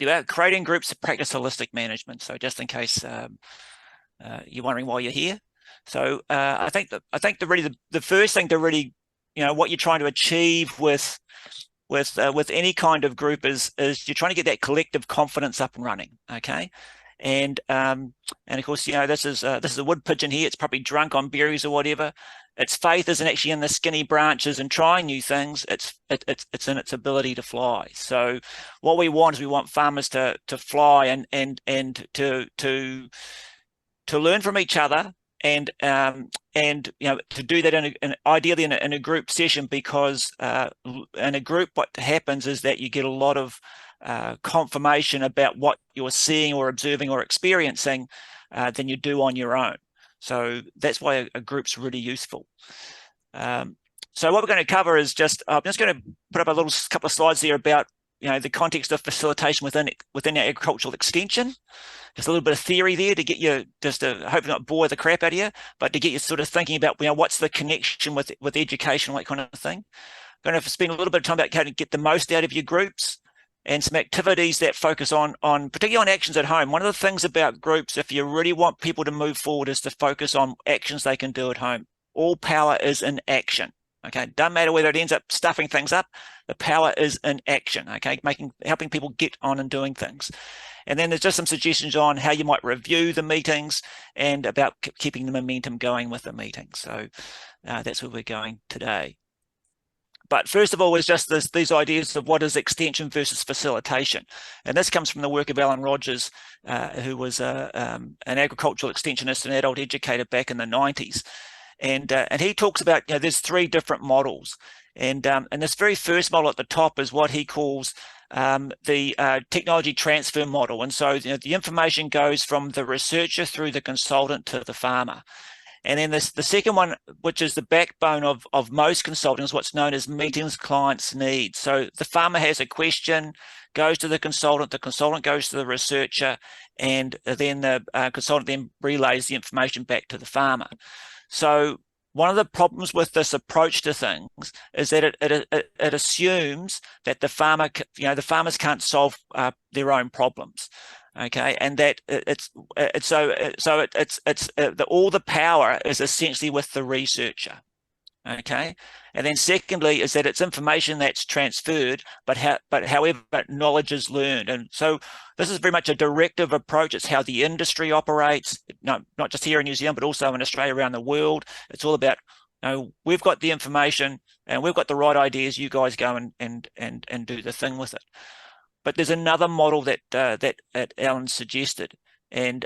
About creating groups to practice holistic management. So just in case you're wondering why you're here. So I think the first thing to really, what you're trying to achieve with any kind of group is you're trying to get that collective confidence up and running. Okay. And of course, this is a wood pigeon here. It's probably drunk on berries or whatever. Its faith isn't actually in the skinny branches and trying new things. It's in its ability to fly. So what we want is we want farmers to fly and to learn from each other, and to do that ideally in a group session, because in a group what happens is that you get a lot of confirmation about what you're seeing or observing or experiencing than you do on your own. So that's why a group's really useful. So what we're going to cover is I'm just going to put up a little couple of slides there about the context of facilitation within our agricultural extension. Just a little bit of theory there to get you, just to hopefully not bore the crap out of you, but to get you sort of thinking about what's the connection with education, that kind of thing. I'm going to spend a little bit of time about how to get the most out of your groups, and some activities that focus on particularly on actions at home. One of the things about groups, if you really want people to move forward, is to focus on actions they can do at home. All power is in action. Okay, doesn't matter whether it ends up stuffing things up. The power is in action. Okay, helping people get on and doing things. And then there's just some suggestions on how you might review the meetings and about keeping the momentum going with the meetings. So that's where we're going today. But first of all, is just these ideas of what is extension versus facilitation. And this comes from the work of Alan Rogers, who was an agricultural extensionist and adult educator back in the 90s. And he talks about, there's three different models. And this very first model at the top is what he calls the technology transfer model. And so the information goes from the researcher through the consultant to the farmer. And then the second one, which is the backbone of most consulting, is what's known as meeting clients' needs. So the farmer has a question, goes to the consultant goes to the researcher, and then the consultant then relays the information back to the farmer. So one of the problems with this approach to things is that it assumes that the farmers can't solve their own problems. Okay, and that all the power is essentially with the researcher. Okay, and then secondly is that it's information that's transferred, but however knowledge is learned. And so this is very much a directive approach. It's how the industry operates, not just here in New Zealand, but also in Australia, around the world. It's all about, we've got the information and we've got the right ideas. You guys go and do the thing with it. But there's another model that Alan suggested, and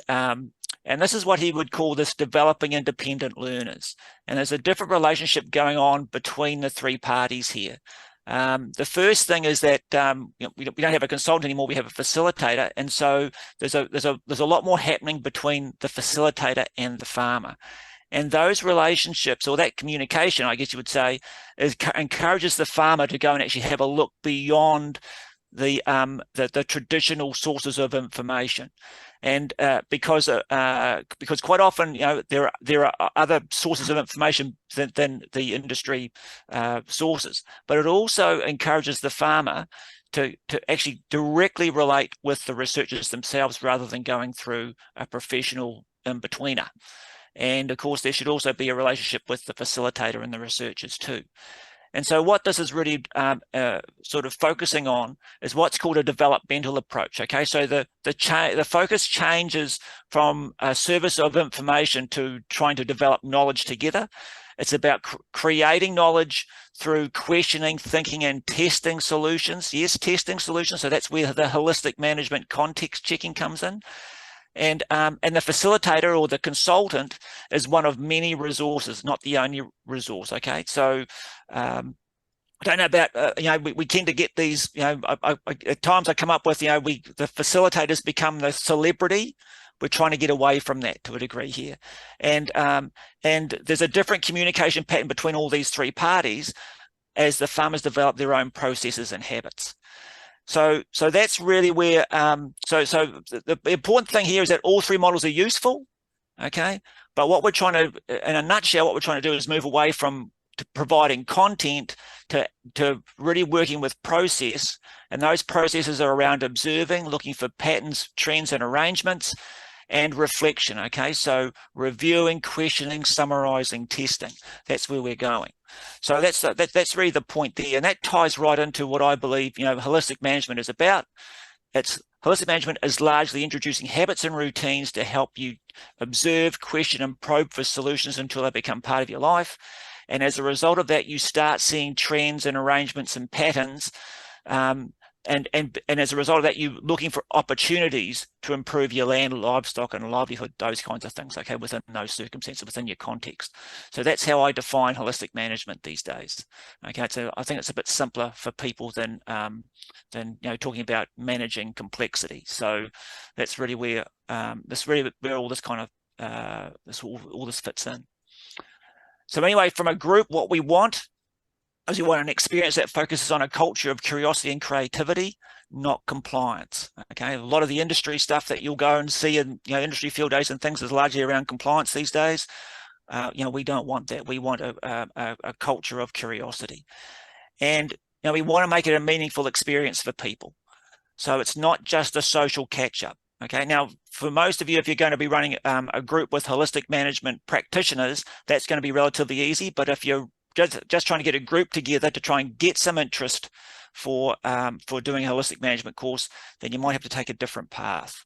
this is what he would call this developing independent learners. And there's a different relationship going on between the three parties here. The first thing is that we don't have a consultant anymore; we have a facilitator, and so there's a lot more happening between the facilitator and the farmer. And those relationships, or that communication, I guess you would say, encourages the farmer to go and actually have a look beyond the traditional sources of information, and because quite often there are other sources of information than the industry sources, but it also encourages the farmer to actually directly relate with the researchers themselves rather than going through a professional in-betweener. And of course, there should also be a relationship with the facilitator and the researchers too. And so what this is really sort of focusing on is what's called a developmental approach. Okay, so the focus changes from a service of information to trying to develop knowledge together. It's about creating knowledge through questioning, thinking, and testing solutions. Yes, testing solutions. So that's where the holistic management context checking comes in. And the facilitator or the consultant is one of many resources, not the only resource. Okay, so I don't know about we tend to get these. At times I come up with the facilitators become the celebrity. We're trying to get away from that to a degree here, and there's a different communication pattern between all these three parties as the farmers develop their own processes and habits. So that's really where, so the important thing here is that all three models are useful, okay? But what we're trying to, in a nutshell, what we're trying to do is move away from to providing content to really working with process. And those processes are around observing, looking for patterns, trends, and arrangements, and reflection. Okay, so reviewing, questioning, summarizing, testing. That's where we're going. So that's really the point there, and that ties right into what I believe holistic management is about. Holistic management is largely introducing habits and routines to help you observe, question, and probe for solutions until they become part of your life. And as a result of that, you start seeing trends and arrangements and patterns. And as a result of that, you're looking for opportunities to improve your land, livestock, and livelihood, those kinds of things, okay, within those circumstances, within your context. So that's how I define holistic management these days. Okay, so I think it's a bit simpler for people than talking about managing complexity. So that's really where all this kind of all this fits in. So anyway, from a group, what we want is we want an experience that focuses on a culture of curiosity and creativity, not compliance. Okay, a lot of the industry stuff that you'll go and see in industry field days and things is largely around compliance these days. We don't want that. We want a culture of curiosity, and we want to make it a meaningful experience for people. So it's not just a social catch-up. Okay, now for most of you, if you're going to be running a group with holistic management practitioners, that's going to be relatively easy. But if you're just trying to get a group together to try and get some interest for doing a holistic management course, then you might have to take a different path.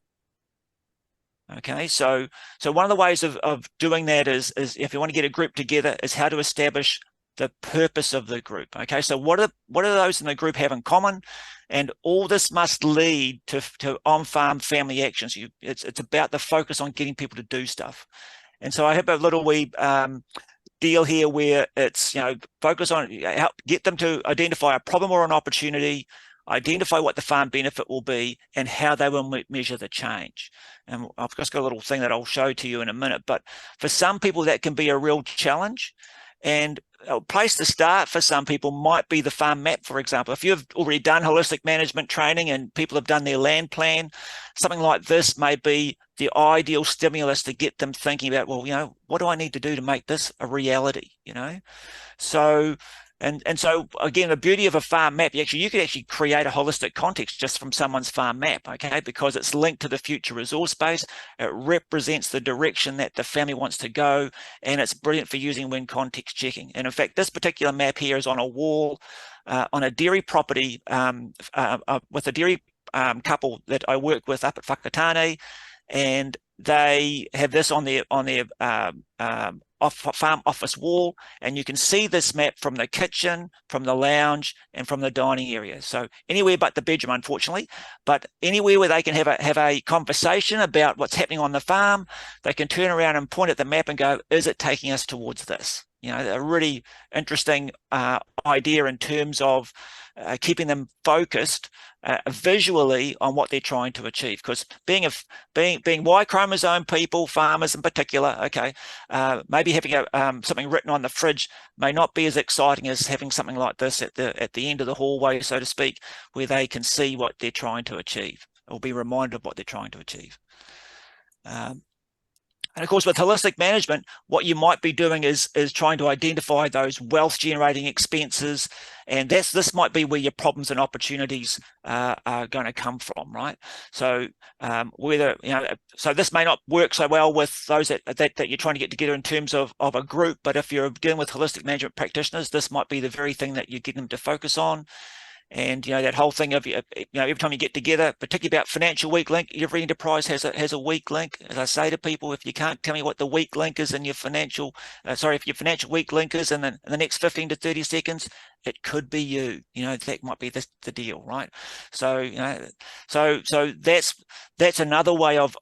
Okay, so one of the ways of doing that is if you want to get a group together, is how to establish the purpose of the group. Okay, so what are those in the group have in common? And all this must lead to on-farm family actions. It's about the focus on getting people to do stuff. And so I have a little wee deal here where it's focus on help get them to identify a problem or an opportunity, identify what the farm benefit will be, and how they will measure the change. And I've just got a little thing that I'll show to you in a minute. But for some people, that can be a real challenge. And a place to start for some people might be the farm map, for example. If you've already done holistic management training and people have done their land plan, something like this may be the ideal stimulus to get them thinking about, well, what do I need to do to make this a reality? So and so again, the beauty of a farm map, you could actually create a holistic context just from someone's farm map, okay, because it's linked to the future resource base. It represents the direction that the family wants to go, and it's brilliant for using when context checking. And in fact, this particular map here is on a wall on a dairy property with a dairy couple that I work with up at Whakatane, and they have this on their farm office wall, and you can see this map from the kitchen, from the lounge, and from the dining area. So anywhere but the bedroom, unfortunately, but anywhere where they can have a conversation about what's happening on the farm, they can turn around and point at the map and go, is it taking us towards this? A really interesting idea in terms of keeping them focused visually on what they're trying to achieve. Because being Y chromosome people, farmers in particular, okay, maybe having something written on the fridge may not be as exciting as having something like this at the end of the hallway, so to speak, where they can see what they're trying to achieve or be reminded of what they're trying to achieve. And of course, with holistic management, what you might be doing is trying to identify those wealth-generating expenses, and this might be where your problems and opportunities are going to come from, right? So so this may not work so well with those that you're trying to get together in terms of a group, but if you're dealing with holistic management practitioners, this might be the very thing that you get them to focus on. And that whole thing of every time you get together, particularly about financial weak link, every enterprise has a weak link. As I say to people, if you can't tell me what the weak link is in your financial, if your financial weak link is in the next 15 to 30 seconds, it could be you. That might be the deal, right? So so that's another way of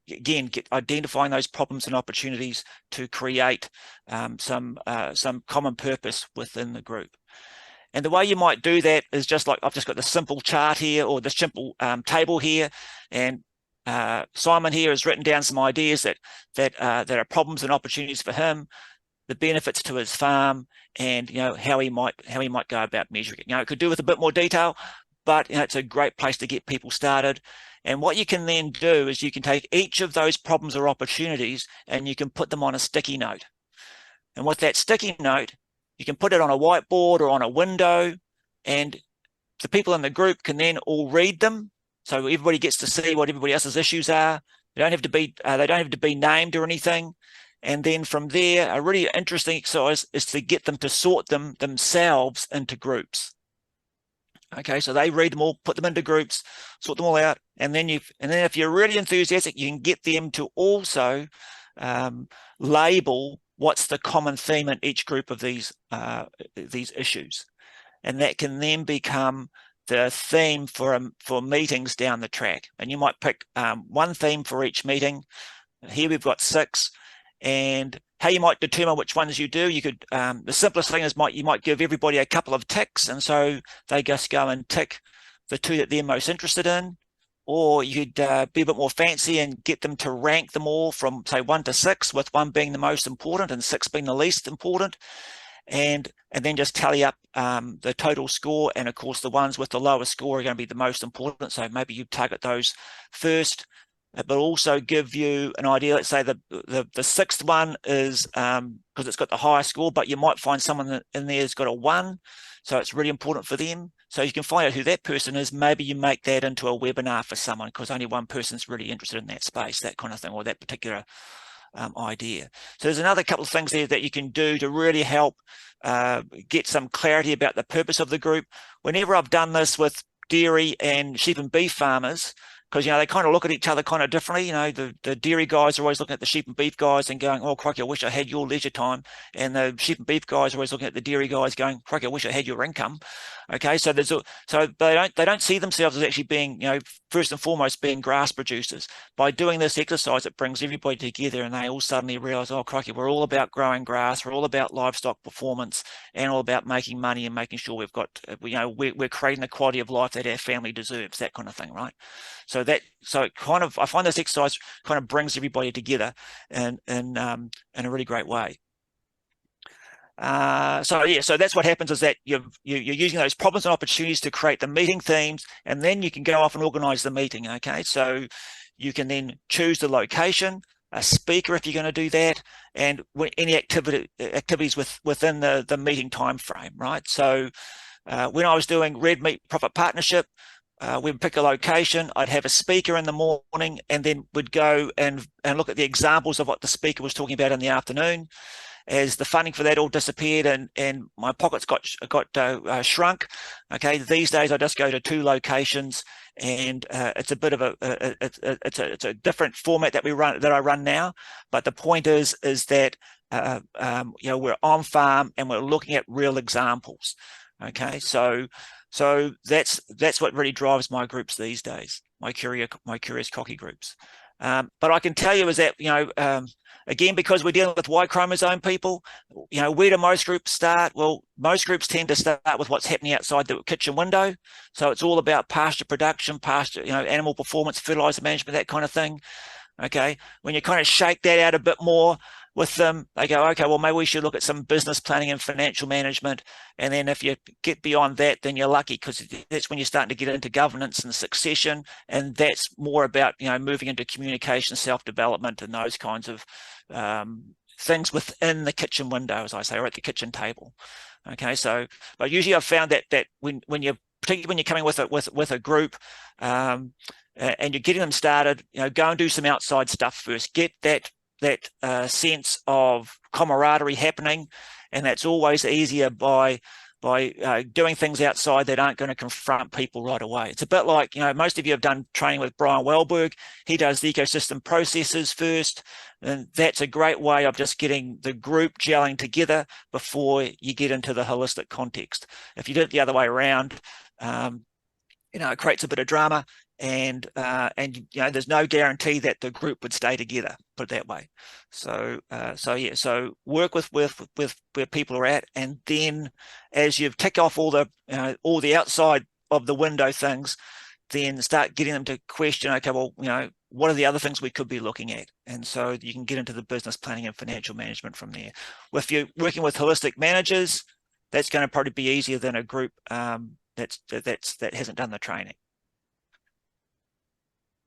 again identifying those problems and opportunities to create some common purpose within the group. And the way you might do that is just like I've just got the simple chart here, or the simple table here, and Simon here has written down some ideas that are problems and opportunities for him, the benefits to his farm, and how he might go about measuring it. It could do with a bit more detail, but it's a great place to get people started. And what you can then do is you can take each of those problems or opportunities and you can put them on a sticky note. And with that sticky note, You can put it on a whiteboard or on a window, and the people in the group can then all read them. So everybody gets to see what everybody else's issues are. They don't have to be named or anything. And then from there, a really interesting exercise is to get them to sort them themselves into groups. Okay, so they read them all, put them into groups, sort them all out, and then if you're really enthusiastic, you can get them to also label what's the common theme in each group of these issues, and that can then become the theme for meetings down the track. And you might pick one theme for each meeting. Here we've got 6, and how you might determine which ones you do, you could, the simplest thing is you might give everybody a couple of ticks, and so they just go and tick the 2 that they're most interested in. Or you could be a bit more fancy and get them to rank them all from, say, 1 to 6, with 1 being the most important and 6 being the least important. And then just tally up the total score. And of course, the ones with the lowest score are going to be the most important. So maybe you target those first, but also give you an idea. Let's say the 6th one is because it's got the highest score, but you might find someone in there who's got a 1. So it's really important for them. So you can find out who that person is. Maybe you make that into a webinar for someone because only one person's really interested in that space, that kind of thing, or that particular idea. So there's another couple of things there that you can do to really help get some clarity about the purpose of the group. Whenever I've done this with dairy and sheep and beef farmers, because, they kind of look at each other kind of differently. The dairy guys are always looking at the sheep and beef guys and going, oh, crikey, I wish I had your leisure time. And the sheep and beef guys are always looking at the dairy guys going, crikey, I wish I had your income. Okay, so they don't see themselves as actually being, first and foremost being grass producers. By doing this exercise, it brings everybody together and they all suddenly realize, oh, crikey, we're all about growing grass, we're all about livestock performance, and all about making money and making sure we've got, we're creating the quality of life that our family deserves, that kind of thing, right? So I find this exercise kind of brings everybody together in a really great way. So that's what happens, is that you're using those problems and opportunities to create the meeting themes, and then you can go off and organize the meeting. Okay, so you can then choose the location, a speaker if you're going to do that, and any activities within the meeting time frame, right? So when I was doing Red Meat Profit Partnership, we'd pick a location, I'd have a speaker in the morning, and then we'd go and look at the examples of what the speaker was talking about in the afternoon. As the funding for that all disappeared and my pockets got shrunk, okay, these days I just go to 2 locations, and it's a bit of it's a different format that I run now. But the point is that we're on farm and we're looking at real examples. Okay, so that's what really drives my groups these days, my curious cocky groups. But I can tell you is that, again, because we're dealing with Y chromosome people, where do most groups start? Well, most groups tend to start with what's happening outside the kitchen window. So it's all about pasture production, animal performance, fertilizer management, that kind of thing. Okay, when you kind of shake that out a bit more with them, they go, okay, well, maybe we should look at some business planning and financial management. And then if you get beyond that, then you're lucky, because that's when you're starting to get into governance and succession. And that's more about, moving into communication, self-development, and those kinds of things within the kitchen window, as I say, or at the kitchen table. Okay, so, but usually I've found that when you're, particularly when you're coming with a group, and you're getting them started, go and do some outside stuff first. Get that sense of camaraderie happening, and that's always easier by doing things outside that aren't going to confront people right away. It's a bit like, most of you have done training with Brian Wellberg. He does the ecosystem processes first, and that's a great way of just getting the group gelling together before you get into the holistic context. If you did it the other way around, it creates a bit of drama, and there's no guarantee that the group would stay together, put it that way. So work with where people are at, and then as you tick off all the outside of the window things, then start getting them to question, okay, well, what are the other things we could be looking at? And so you can get into the business planning and financial management from there. If you're working with holistic managers, that's going to probably be easier than a group that hasn't done the training.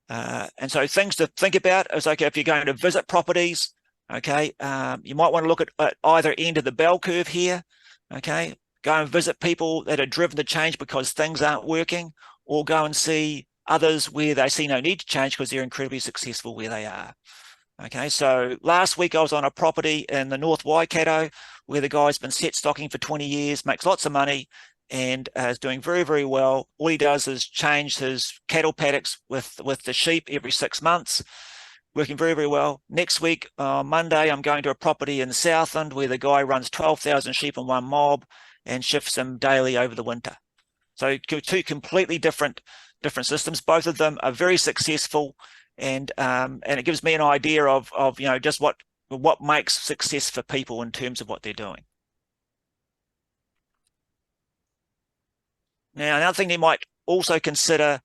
And so things to think about is, okay, if you're going to visit properties, okay, you might want to look at either end of the bell curve here. Okay, go and visit people that are driven to change because things aren't working, or go and see others where they see no need to change because they're incredibly successful where they are. Okay, so last week I was on a property in the North Waikato where the guy's been set stocking for 20 years, makes lots of money, and is doing very, very well. All he does is change his cattle paddocks with the sheep every 6 months, working very, very well. Next week, Monday, I'm going to a property in Southland where the guy runs 12,000 sheep in one mob and shifts them daily over the winter. So two completely different systems. Both of them are very successful, and it gives me an idea of just what makes success for people in terms of what they're doing. Now, another thing you might also consider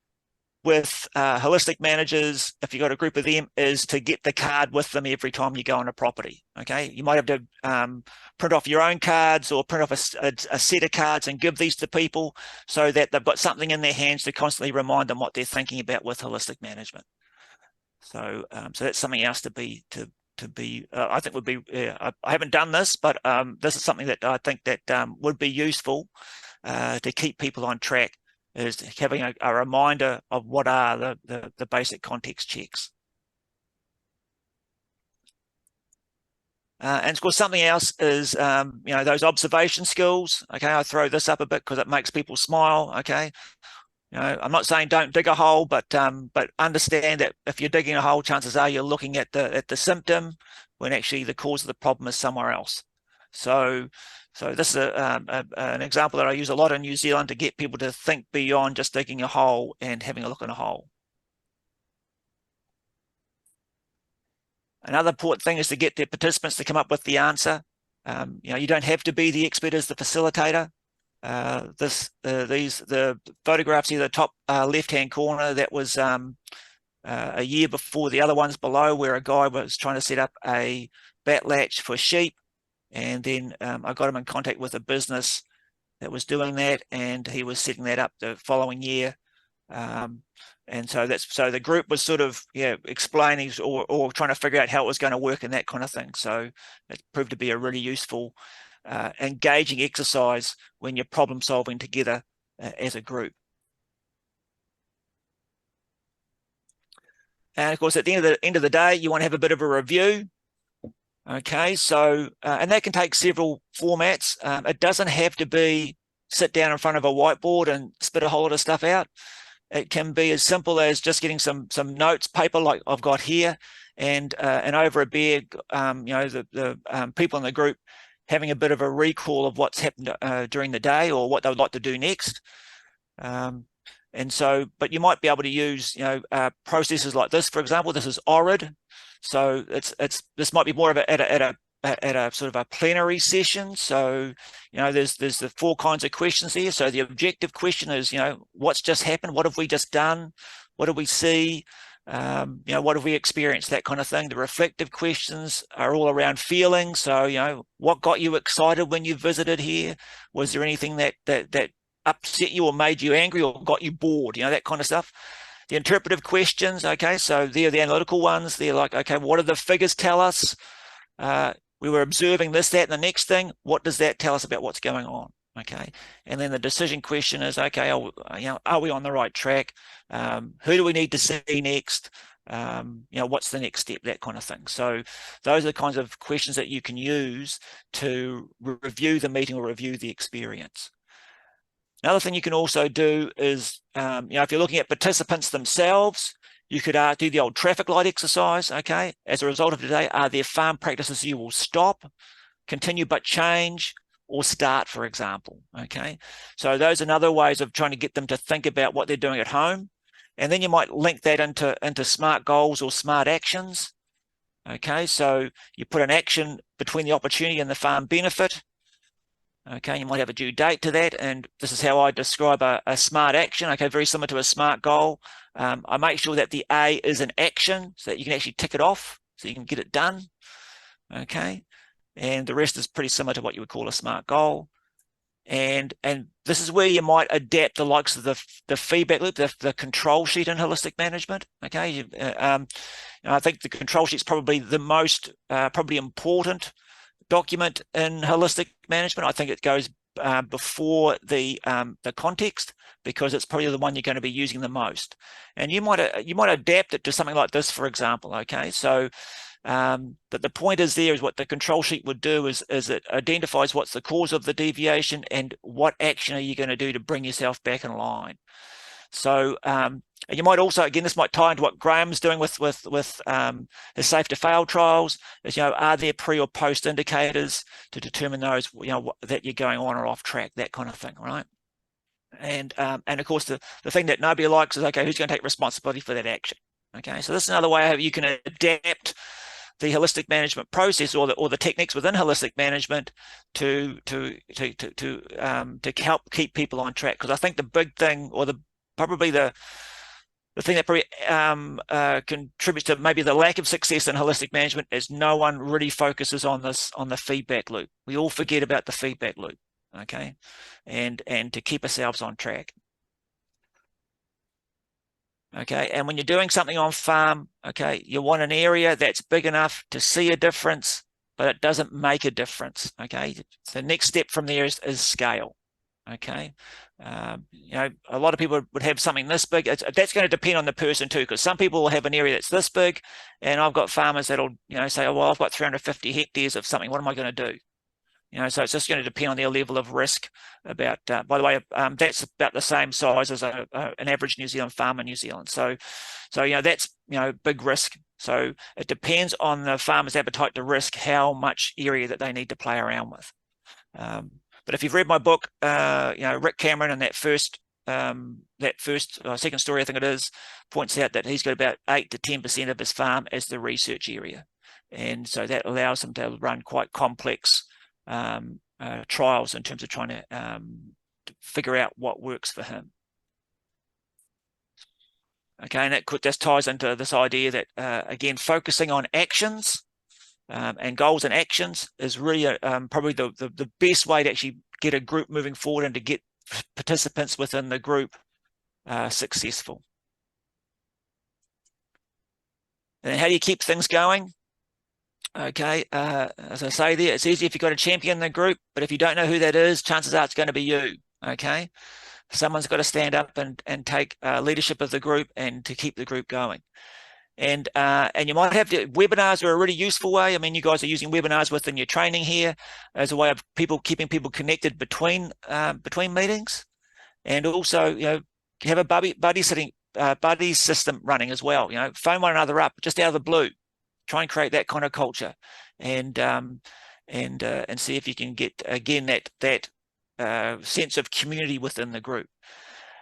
with holistic managers, if you've got a group of them, is to get the card with them every time you go on a property. Okay, you might have to print off your own cards or print off a set of cards and give these to people so that they've got something in their hands to constantly remind them what they're thinking about with holistic management. So that's something else to be I think would be. I haven't done this, but this is something that I think that would be useful to keep people on track, is having a reminder of what are the basic context checks. And of course, something else is those observation skills. Okay, I throw this up a bit because it makes people smile. Okay, I'm not saying don't dig a hole, but understand that if you're digging a hole, chances are you're looking at the symptom when actually the cause of the problem is somewhere else. So this is an example that I use a lot in New Zealand to get people to think beyond just digging a hole and having a look in a hole. Another important thing is to get the participants to come up with the answer. You don't have to be the expert as the facilitator. The photographs here, the top left-hand corner, that was a year before the other ones below, where a guy was trying to set up a bat latch for sheep, and then I got him in contact with a business that was doing that, and he was setting that up the following year. And so the group was sort of explaining or trying to figure out how it was going to work and that kind of thing. So it proved to be a really useful engaging exercise when you're problem solving together as a group. And of course, at the end of the day, you want to have a bit of a review. Okay, so and that can take several formats. It doesn't have to be sit down in front of a whiteboard and spit a whole lot of stuff out. It can be as simple as just getting some notes paper like I've got here, and over a beer, the people in the group having a bit of a recall of what's happened during the day or what they would like to do next. And so, but you might be able to use processes like this. For example, this is ORID, so this might be more of at a sort of a plenary session. So there's the 4 kinds of questions here. So the objective question is what's just happened, what have we just done, what do we see, what have we experienced, that kind of thing. The reflective questions are all around feelings. So what got you excited when you visited here? Was there anything that upset you or made you angry or got you bored, that kind of stuff. The interpretive questions, okay, so they're the analytical ones. They're like, okay, what do the figures tell us? We were observing this, that, and the next thing. What does that tell us about what's going on? Okay, and then the decision question is, okay, are we on the right track? Who do we need to see next? What's the next step? That kind of thing. So those are the kinds of questions that you can use to review the meeting or review the experience. Another thing you can also do is, if you're looking at participants themselves, you could do the old traffic light exercise. Okay, as a result of today, are there farm practices you will stop, continue but change, or start, for example? Okay, so those are another ways of trying to get them to think about what they're doing at home, and then you might link that into SMART goals or SMART actions. Okay, so you put an action between the opportunity and the farm benefit. Okay, you might have a due date to that, and this is how I describe a SMART action. Okay, very similar to a SMART goal. I make sure that the A is an action so that you can actually tick it off, so you can get it done. Okay, and the rest is pretty similar to what you would call a SMART goal. And this is where you might adapt the likes of the feedback loop, the control sheet in holistic management. Okay, I think the control sheet is probably the most probably important document in holistic management. I think it goes before the context, because it's probably the one you're going to be using the most. And you might adapt it to something like this, for example. Okay, so but the point is what the control sheet would do is it identifies what's the cause of the deviation and what action are you going to do to bring yourself back in line. So and you might also, again, this might tie into what Graham's doing with his safe to fail trials. Is, are there pre or post indicators to determine those, that you're going on or off track, that kind of thing, right? And of course the thing that nobody likes is, okay, who's going to take responsibility for that action? Okay, so this is another way how you can adapt the holistic management process or the techniques within holistic management to help keep people on track. Because I think the big thing, or probably the thing that probably contributes to maybe the lack of success in holistic management is no one really focuses on the feedback loop. We all forget about the feedback loop, okay, and to keep ourselves on track. Okay, and when you're doing something on farm, okay, you want an area that's big enough to see a difference, but it doesn't make a difference. Okay, so the next step from there is scale. Okay, a lot of people would have something this big. That's going to depend on the person too, because some people will have an area that's this big, and I've got farmers that'll say, oh, well, I've got 350 hectares of something. What am I going to do? So it's just going to depend on their level of risk. By the way, that's about the same size as an average New Zealand farm in New Zealand. So that's big risk. So it depends on the farmer's appetite to risk how much area that they need to play around with. But if you've read my book, Rick Cameron in that second story, I think it is, points out that he's got about 8 to 10% of his farm as the research area, and so that allows him to run quite complex trials in terms of trying to figure out what works for him. Okay, and that just ties into this idea that again, focusing on actions and goals and actions is really probably the best way to actually get a group moving forward and to get participants within the group successful. And how do you keep things going? Okay, as I say there, it's easy if you've got a champion in the group, but if you don't know who that is, chances are it's going to be you. Okay, someone's got to stand up and take leadership of the group and to keep the group going. And you might have webinars are a really useful way. I mean, you guys are using webinars within your training here as a way of keeping people connected between meetings, and also have a buddy system running as well. Phone one another up just out of the blue. Try and create that kind of culture, and see if you can get again that sense of community within the group.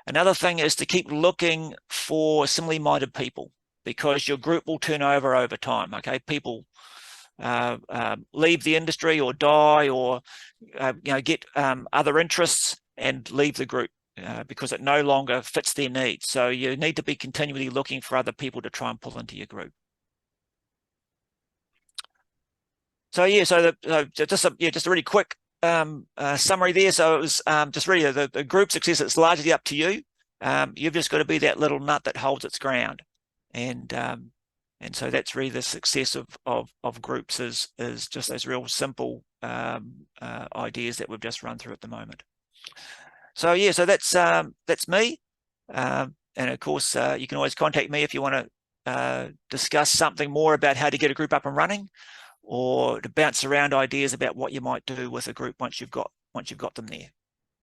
Another thing is to keep looking for similarly minded people, because your group will turn over time. Okay, people leave the industry or die or get other interests and leave the group because it no longer fits their needs. So you need to be continually looking for other people to try and pull into your group. So yeah, just a really quick summary there. So it was just really the group success. It's largely up to you. You've just got to be that little nut that holds its ground, and so that's really the success of groups is just those real simple ideas that we've just run through at the moment. So yeah, so that's me, and of course you can always contact me if you want to discuss something more about how to get a group up and running, or to bounce around ideas about what you might do with a group once you've got them there.